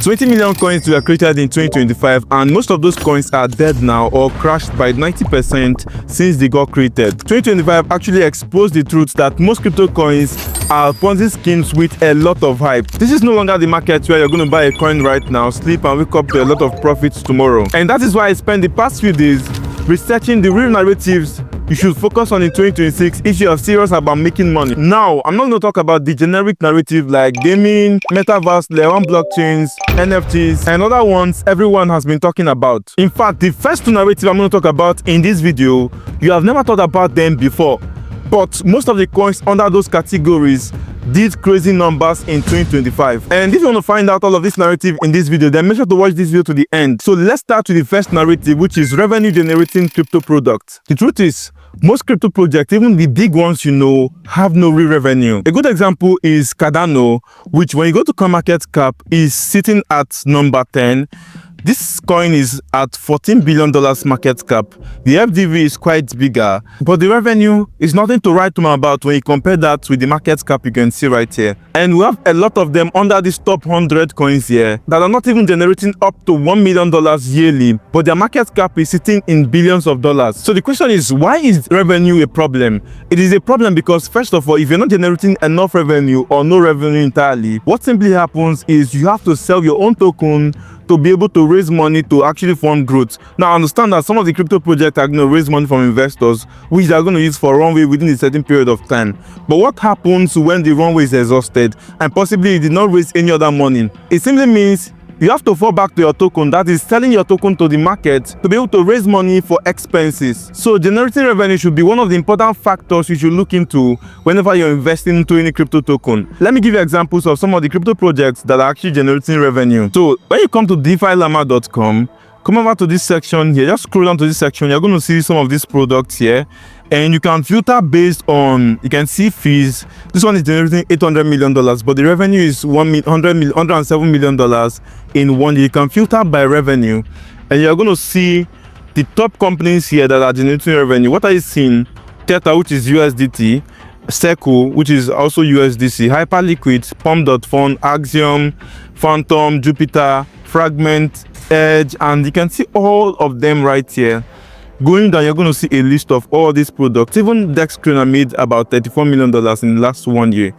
20 million coins were created in 2025, and most of those coins are dead now or crashed by 90% since they got created. 2025 actually exposed the truth that most crypto coins are Ponzi schemes with a lot of hype. This is no longer the market where you're going to buy a coin right now, sleep and wake up to a lot of profits tomorrow. And that is why I spent the past few days researching the real narratives you should focus on in 2026 if you are serious about making money. Now, I'm not going to talk about the generic narrative like gaming, metaverse, layer 1 blockchains, NFTs, and other ones everyone has been talking about. In fact, the first two narratives I'm going to talk about in this video, you have never thought about them before. But most of the coins under those categories did crazy numbers in 2025. And if you want to find out all of this narrative in this video, then make sure to watch this video to the end. So let's start with the first narrative, which is revenue generating crypto products. The truth is, most crypto projects, even the big ones you know, have no real revenue. A good example is Cardano, which when you go to CoinMarketCap is sitting at number 10. This coin is at $14 billion market cap. The FDV is quite bigger, but the revenue is nothing to write home about when you compare that with the market cap you can see right here. And we have a lot of them under this top 100 coins here that are not even generating up to $1 million yearly, but their market cap is sitting in billions of dollars. So the question is, why is revenue a problem? It is a problem because, first of all, if you're not generating enough revenue or no revenue entirely, what simply happens is you have to sell your own token to be able to raise money to actually fund growth. Now, I understand that some of the crypto projects are going to raise money from investors, which they are going to use for runway within a certain period of time. But what happens when the runway is exhausted and possibly you did not raise any other money? It simply means you have to fall back to your token, that is selling your token to the market to be able to raise money for expenses. So generating revenue should be one of the important factors you should look into whenever you're investing into any crypto token. Let me give you examples of some of the crypto projects that are actually generating revenue. So when you come to DeFiLlama.com, come over to this section here, just scroll down to this section, you're going to see some of these products here. And you can filter based on, you can see fees. This one is generating $800 million, but the revenue is $107 million in 1 year. You can filter by revenue, and you're going to see the top companies here that are generating revenue. What are you seeing? Theta, which is USDT, Circle, which is also USDC, Hyperliquid, Pump.Fund, Axiom, Phantom, Jupiter, Fragment, Edge, and you can see all of them right here. Going down, you're going to see a list of all these products. Even Dexes made about $34 million in the last 1 year.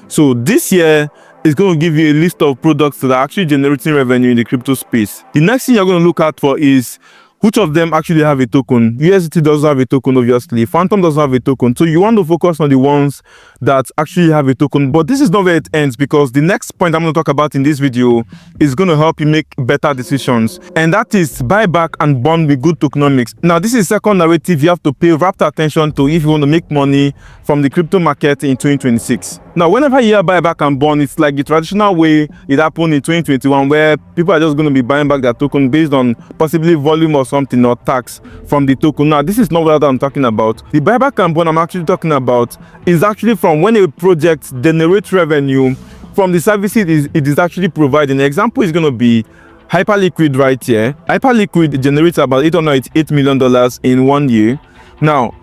So this year is going to give you a list of products that are actually generating revenue in the crypto space. The next thing you're going to look out for is which of them actually have a token. USDT doesn't have a token, obviously. Phantom doesn't have a token. So you want to focus on the ones that actually have a token. But this is not where it ends, because the next point I'm going to talk about in this video is going to help you make better decisions. And that is buyback and bond with good tokenomics. Now, this is the second narrative you have to pay rapt attention to if you want to make money from the crypto market in 2026. Now, whenever you hear buyback and bond, it's like the traditional way it happened in 2021, where people are just going to be buying back their token based on possibly volume or something, or tax from the token. Now, this is not what I'm talking about. The buyback and bond I'm actually talking about is actually from when a project generates revenue from the services it is actually providing. The example is going to be Hyperliquid right here. Hyperliquid generates about $888 million in 1 year. Now,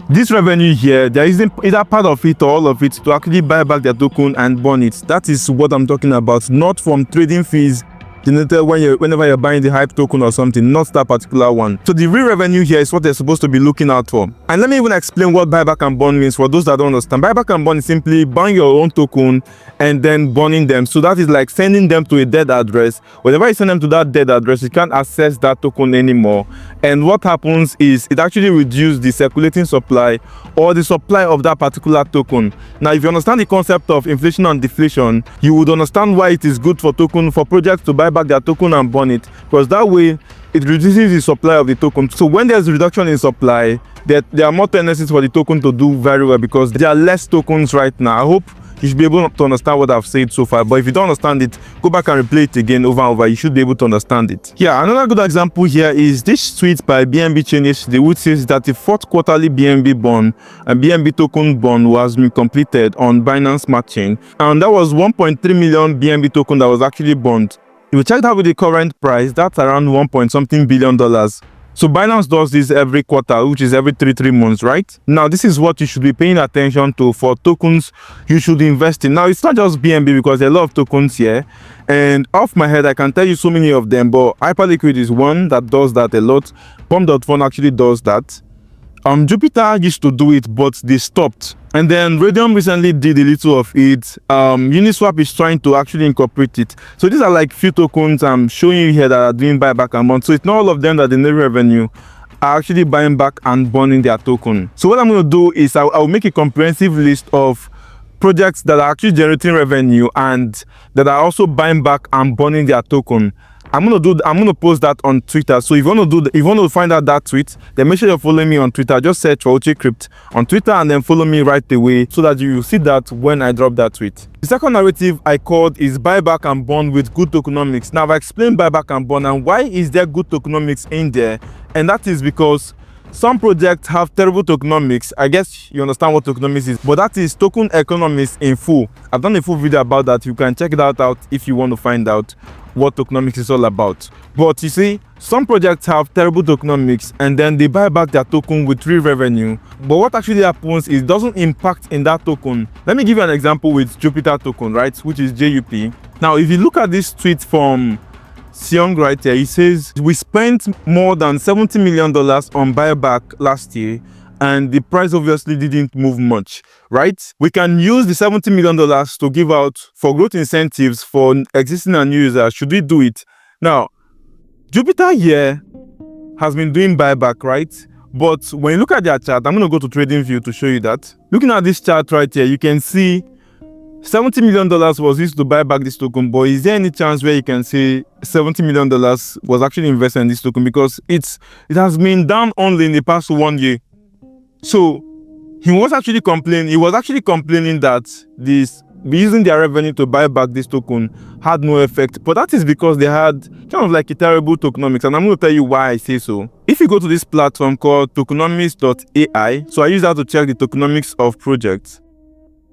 this revenue here, there isn't either part of it or all of it to actually buy back their token and bond it. That is what I'm talking about, not from trading fees generated whenever you're buying the hype token or something, not that particular one. So the real revenue here is what they're supposed to be looking out for. And let me even explain what buyback and bond means for those that don't understand. Buyback and bond is simply buying your own token and then bonding them. So that is like sending them to a dead address. Whenever you send them to that dead address, you can't access that token anymore. And what happens is it actually reduces the circulating supply or the supply of that particular token. Now, if you understand the concept of inflation and deflation, you would understand why it is good for projects to buy back their token and bond it, because that way it reduces the supply of the token. So when there's a reduction in supply, there are more tendencies for the token to do very well, because there are less tokens right now. I hope you should be able to understand what I've said so far, but if you don't understand it, go back and replay it again over and over. You should be able to understand it. Yeah, another good example here is this tweet by BNB Chain yesterday, which says that the fourth quarterly BNB bond and BNB token bond was been completed on Binance Smart Chain, and that was 1.3 million BNB token that was actually bond. If you check that with the current price, that's around $1 point something billion. So Binance does this every quarter, which is every three months, right? Now, this is what you should be paying attention to for tokens you should invest in. Now, it's not just BNB because there are a lot of tokens here. And off my head, I can tell you so many of them, but Hyperliquid is one that does that a lot. Pump.fun actually does that. Jupiter used to do it, but they stopped. And then Radium recently did a little of it. Uniswap is trying to actually incorporate it. So these are like few tokens I'm showing you here that are doing buyback and burn. So it's not all of them that the net revenue are actually buying back and burning their token. So what I'm going to do is I'll make a comprehensive list of projects that are actually generating revenue and that are also buying back and burning their token. I'm gonna post that on Twitter. So if you want to find out that tweet, then make sure you're following me on Twitter. Just search for Crypt on Twitter and then follow me right away so that you will see that when I drop that tweet. The second narrative I called is buyback and burn with good tokenomics. Now I've explained buyback and burn and why is there good tokenomics in there, and that is because some projects have terrible tokenomics. I guess you understand what tokenomics is, but that is token economics in full. I've done a full video about that. You can check that out if you want to find out what tokenomics is all about. But you see, some projects have terrible tokenomics and then they buy back their token with real revenue. But what actually happens is it doesn't impact in that token. Let me give you an example with Jupiter token, right, which is JUP. Now, if you look at this tweet from Seong right here, he says, we spent more than $70 million on buyback last year and the price obviously didn't move much, right? We can use the $70 million to give out for growth incentives for existing and new users. Should we do it? Now, Jupiter here has been doing buyback, right? But when you look at their chart, I'm going to go to TradingView to show you that. Looking at this chart right here, you can see $70 million was used to buy back this token, but is there any chance where you can say $70 million was actually invested in this token? Because it has been down only in the past 1 year. So he was actually complaining that this using their revenue to buy back this token had no effect. But that is because they had kind of like a terrible tokenomics. And I'm going to tell you why I say so. If you go to this platform called tokenomics.ai, so I use that to check the tokenomics of projects.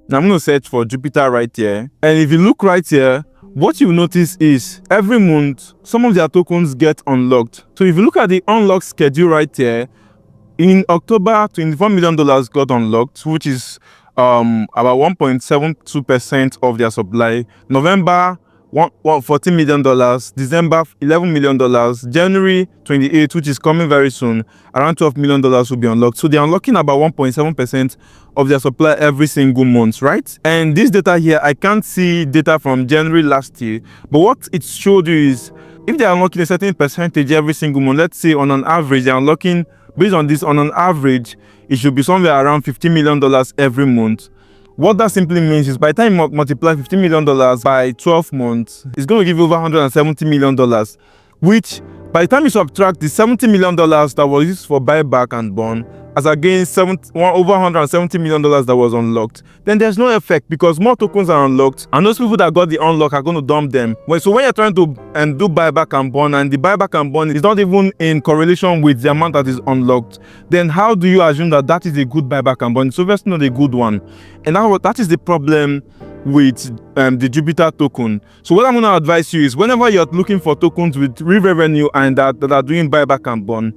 Now I'm going to search for Jupiter right here. And if you look right here, what you notice is every month, some of their tokens get unlocked. So if you look at the unlock schedule right here, in October, $24 million got unlocked, which is about 1.72% of their supply. November, $14 million. December, $11 million. January 28, which is coming very soon, around $12 million will be unlocked. So they're unlocking about 1.7% of their supply every single month, right? And this data here, I can't see data from January last year, but what it showed you is if they're unlocking a certain percentage every single month, let's say on an average, they're unlocking, based on this, on an average, it should be somewhere around $15 million every month. What that simply means is by the time you multiply $15 million by 12 months, it's going to give you over $170 million, which by the time you subtract the $70 million that was used for buyback and burn, as against over $170 million that was unlocked, then there's no effect because more tokens are unlocked and those people that got the unlock are going to dump them. So when you're trying to do buyback and burn and the buyback and burn is not even in correlation with the amount that is unlocked, then how do you assume that that is a good buyback and burn? It's obviously not a good one. And that is the problem with the Jupiter token. So what I'm going to advise you is whenever you're looking for tokens with real revenue and that are doing buyback and burn,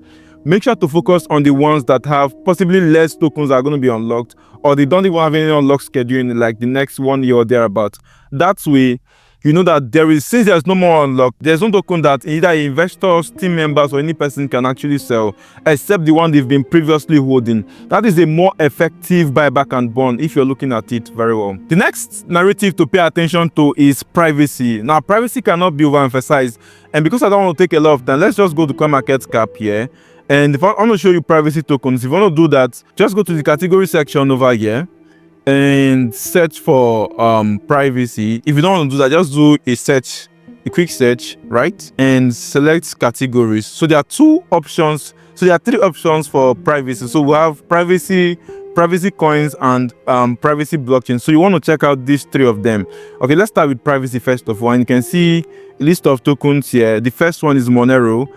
make sure to focus on the ones that have possibly less tokens that are going to be unlocked, or they don't even have any unlock schedule in like the next 1 year or thereabout. That way, you know that since there's no more unlocked, there's no token that either investors, team members, or any person can actually sell, except the one they've been previously holding. That is a more effective buyback and burn if you're looking at it very well. The next narrative to pay attention to is privacy. Now, privacy cannot be overemphasized, and because I don't want to take a lot of time, let's just go to CoinMarketCap here. And if I want to show you privacy tokens, if you want to do that, just go to the category section over here and search for privacy. If you don't want to do that, just do a quick search, right? And select categories. So there are two options. So there are three options for privacy. So we have privacy coins and privacy blockchain. So you want to check out these three of them. Okay, let's start with privacy first of all. And you can see a list of tokens here. The first one is Monero.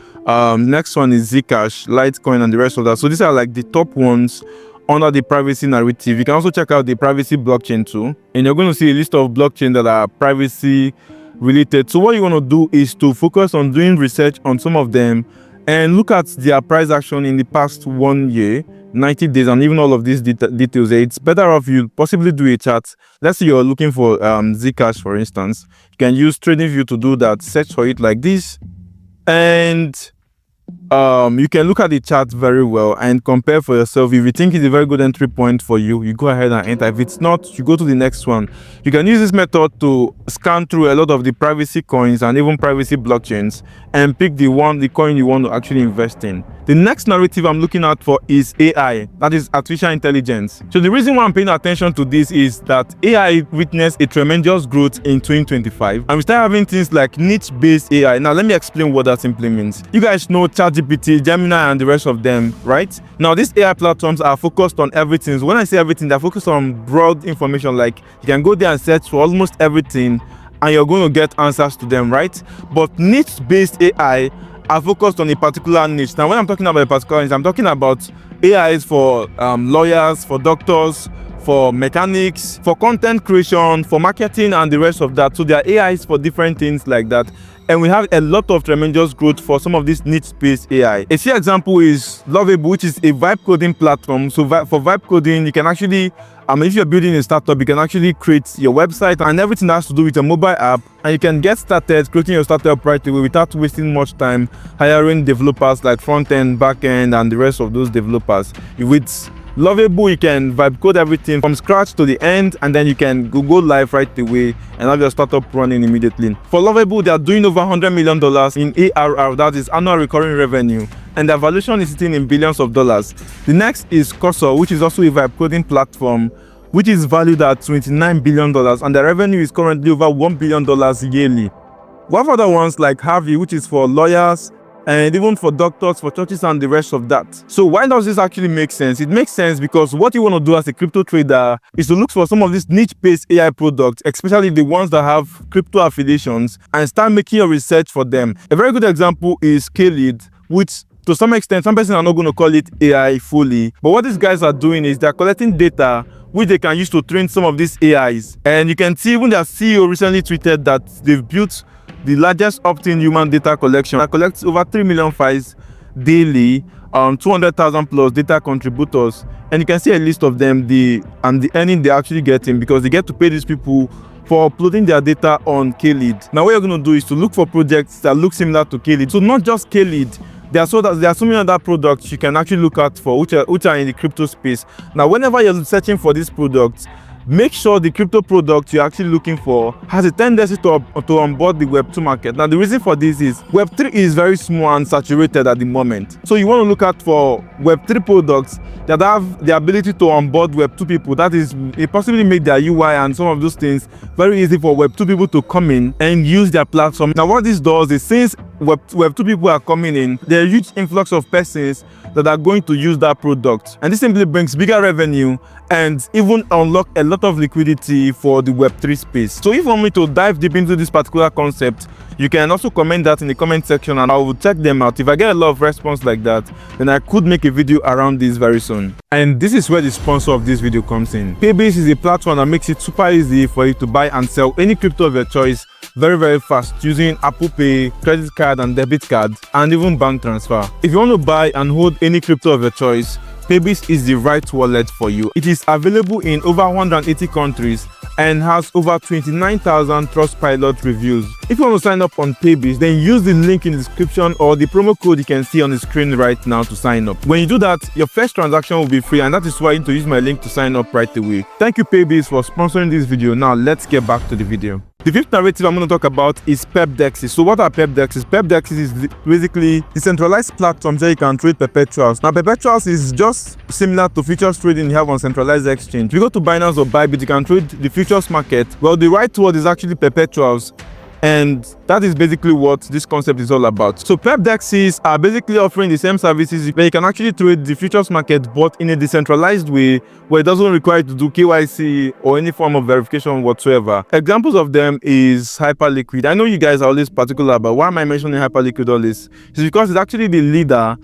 Next one is Zcash, Litecoin, and the rest of that. So these are like the top ones under the privacy narrative. You can also check out the privacy blockchain too, and you're going to see a list of blockchain that are privacy related. So what you want to do is to focus on doing research on some of them and look at their price action in the past 1 year, 90 days, and even all of these details. It's better off you possibly do a chart. Let's say you're looking for Zcash, for instance. You can use TradingView to do that. Search for it like this, and you can look at the chart very well and compare for yourself. If you think it's a very good entry point for you, you go ahead and enter. If it's not, you go to the next one. You can use this method to scan through a lot of the privacy coins and even privacy blockchains and pick the coin you want to actually invest in. The next narrative I'm looking out for is AI, that is artificial intelligence. So the reason why I'm paying attention to this is that AI witnessed a tremendous growth in 2025, and we start having things like niche-based AI. Now let me explain what that simply means. You guys know ChatGPT, Gemini, and the rest of them, right? Now these AI platforms are focused on everything. So when I say everything, they're focused on broad information. Like you can go there and search for almost everything and you're going to get answers to them, right? But niche-based AI are focused on a particular niche. Now, when I'm talking about a particular niche, I'm talking about AIs for lawyers, for doctors, for mechanics, for content creation, for marketing, and the rest of that. So there are AIs for different things like that. And we have a lot of tremendous growth for some of this niche-based AI. A key example is Lovable, which is a vibe coding platform. So for vibe coding, you can actually, if you're building a startup, you can actually create your website and everything that has to do with a mobile app. And you can get started creating your startup right away without wasting much time hiring developers like front-end, back-end, and the rest of those developers. With Lovable, you can vibe code everything from scratch to the end, and then you can go live right away and have your startup running immediately. For Lovable, they are doing over $100 million in ARR, that is annual recurring revenue, and their valuation is sitting in billions of dollars. The next is Cursor, which is also a vibe coding platform, which is valued at $29 billion, and the revenue is currently over $1 billion yearly. We have other ones like Harvey, which is for lawyers, and even for doctors, for churches, and the rest of that. So why does this actually make sense? It makes sense because what you want to do as a crypto trader is to look for some of these niche-based AI products, especially the ones that have crypto affiliations, and start making your research for them. A very good example is K-Lead, which to some extent, some persons are not going to call it AI fully, but what these guys are doing is they're collecting data which they can use to train some of these AIs. And you can see even their CEO recently tweeted that they've built the largest opt-in human data collection that collects over 3 million files daily, 200,000 plus data contributors, and you can see a list of them, the earning they're actually getting, because they get to pay these people for uploading their data on K-Lead. Now what you're going to do is to look for projects that look similar to K-Lead. So not just K-Lead, there are so many other products you can actually look out for which are in the crypto space. Now whenever you're searching for these products, make sure the crypto product you're actually looking for has a tendency to onboard the Web2 market. Now, the reason for this is Web3 is very small and saturated at the moment. So you want to look out for Web3 products that have the ability to onboard Web2 people. That is, it possibly make their UI and some of those things very easy for Web2 people to come in and use their platform. Now, what this does is, since Web2 people are coming in, there are a huge influx of persons that are going to use that product, and this simply brings bigger revenue and even unlock a lot of liquidity for the Web3 space. So if you want me to dive deep into this particular concept, you can also comment that in the comment section and I will check them out. If I get a lot of response like that, then I could make a video around this very soon. And this is where the sponsor of this video comes in. Paybase is a platform that makes it super easy for you to buy and sell any crypto of your choice very fast using Apple Pay, credit card and debit card, and even bank transfer. If you want to buy and hold any crypto of your choice, Paybase is the right wallet for you. It is available in over 180 countries and has over 29,000 Trustpilot reviews. If you want to sign up on Paybase, then use the link in the description or the promo code you can see on the screen right now to sign up. When you do that, your first transaction will be free, and that is why you need to use my link to sign up right away. Thank you, Paybase, for sponsoring this video. Now let's get back to the video. The fifth narrative I'm going to talk about is Pep Dexes. So what are Pep Dexes? Pep Dexes is basically decentralized platforms where you can trade perpetuals. Now perpetuals is just similar to futures trading you have on centralized exchange. If you go to Binance or Bybit, you can trade the futures market. Well, the right word is actually perpetuals, and that is basically what this concept is all about. So Pep Dexes are basically offering the same services where you can actually trade the futures market, but in a decentralized way where it doesn't require you to do KYC or any form of verification whatsoever. Examples of them is Hyperliquid. I know you guys are always particular about why am I mentioning Hyperliquid all this. It's because it's actually the leader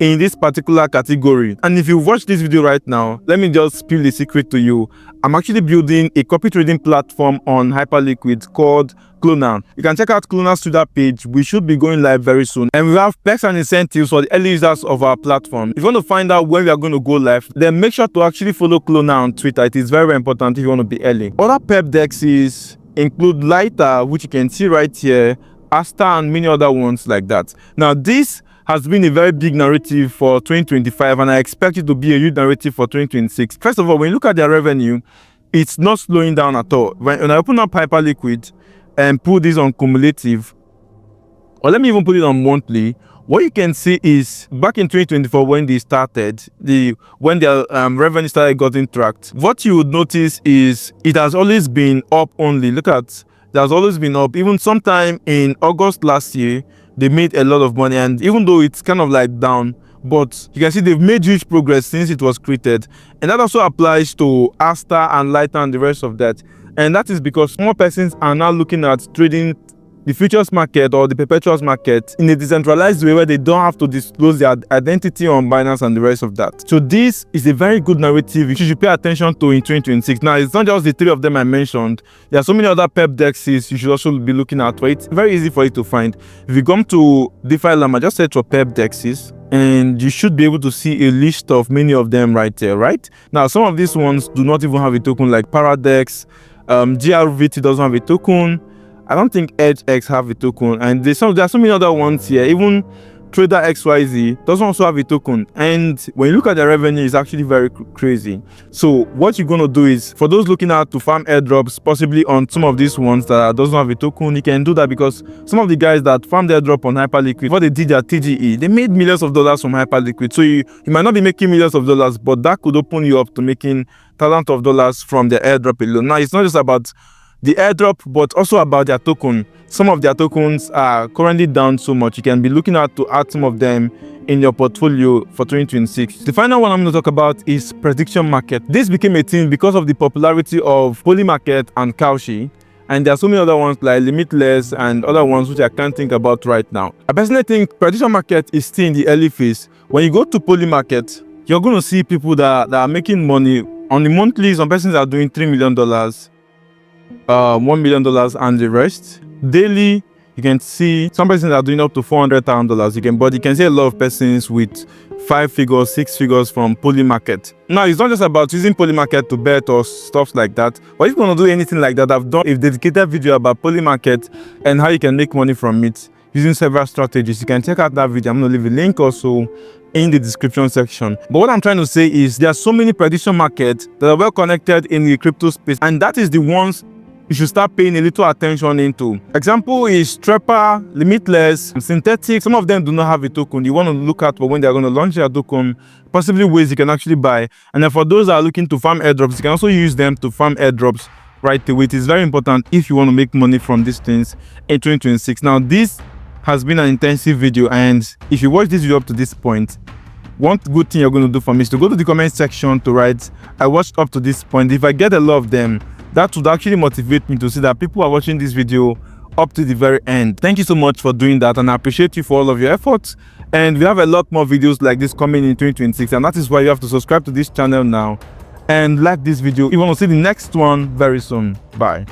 in this particular category. And if you watch this video right now, let me just spill the secret to you. I'm actually building a copy trading platform on Hyperliquid called Clonal. You can check out Clonal's Twitter page. We should be going live very soon. And we have perks and incentives for the early users of our platform. If you want to find out when we are going to go live, then make sure to actually follow Clonal on Twitter. It is very, very important if you want to be early. Other Pep Dexes include Lighter, which you can see right here, Asta, and many other ones like that. Now, this has been a very big narrative for 2025, and I expect it to be a huge narrative for 2026. First of all, when you look at their revenue, it's not slowing down at all. When I open up Hyperliquid and put this on cumulative, or let me even put it on monthly, what you can see is back in 2024 when they started, when their revenue started getting tracked, what you would notice is it has always been up only. Look at, it has always been up. Even sometime in August last year, they made a lot of money, and even though it's kind of like down, but you can see they've made huge progress since it was created. And that also applies to Asta and Lighter and the rest of that. And that is because more persons are now looking at trading the futures market or the perpetuals market in a decentralized way where they don't have to disclose their identity on Binance and the rest of that. So this is a very good narrative you should pay attention to in 2026. Now, it's not just the three of them I mentioned. There are so many other Pep Dexes you should also be looking at for it. Very easy for you to find. If you come to DeFi Llama, just search for Pep Dexes, and you should be able to see a list of many of them right there, right? Now, some of these ones do not even have a token, like Paradex, GRVT doesn't have a token. I don't think EdgeX have a token, and there are so many other ones here. Even Trader XYZ doesn't also have a token, and when you look at the revenue, it's actually very crazy. So what you're going to do is, for those looking out to farm airdrops, possibly on some of these ones that doesn't have a token, you can do that, because some of the guys that farmed airdrop on Hyperliquid, before they did their TGE, they made millions of dollars from Hyperliquid. So you might not be making millions of dollars, but that could open you up to making thousands of dollars from the airdrop alone. Now, it's not just about the airdrop, but also about their token. Some of their tokens are currently down so much. You can be looking at to add some of them in your portfolio for 2026. The final one I'm going to talk about is prediction market. This became a thing because of the popularity of Polymarket and Cauchy, and there are so many other ones like Limitless and other ones which I can't think about right now. I personally think prediction market is still in the early phase. When you go to Polymarket, you're going to see people that are making money on the monthly. Some persons are doing $3 million, $1 million, and the rest. Daily, you can see some persons are doing up to $400,000. But you can see a lot of persons with 5 figures, 6 figures from Polymarket. Now, it's not just about using Polymarket to bet or stuff like that. But if you want to do anything like that, I've done a dedicated video about Polymarket and how you can make money from it using several strategies. You can check out that video. I'm going to leave a link also in the description section. But what I'm trying to say is there are so many prediction markets that are well connected in the crypto space, and that is the ones you should start paying a little attention into. Example is Trapper, Limitless, Synthetic. Some of them do not have a token. You want to look at when they're going to launch their token, possibly ways you can actually buy. And then for those that are looking to farm airdrops, you can also use them to farm airdrops right away. It is very important if you want to make money from these things in 2026. Now, this has been an intensive video, and if you watch this video up to this point, one good thing you're going to do for me is to go to the comment section to write, I watched up to this point. If I get a lot of them, that would actually motivate me to see that people are watching this video up to the very end. Thank you so much for doing that, and I appreciate you for all of your efforts. And we have a lot more videos like this coming in 2026, and that is why you have to subscribe to this channel now and like this video. You want to see the next one very soon. Bye.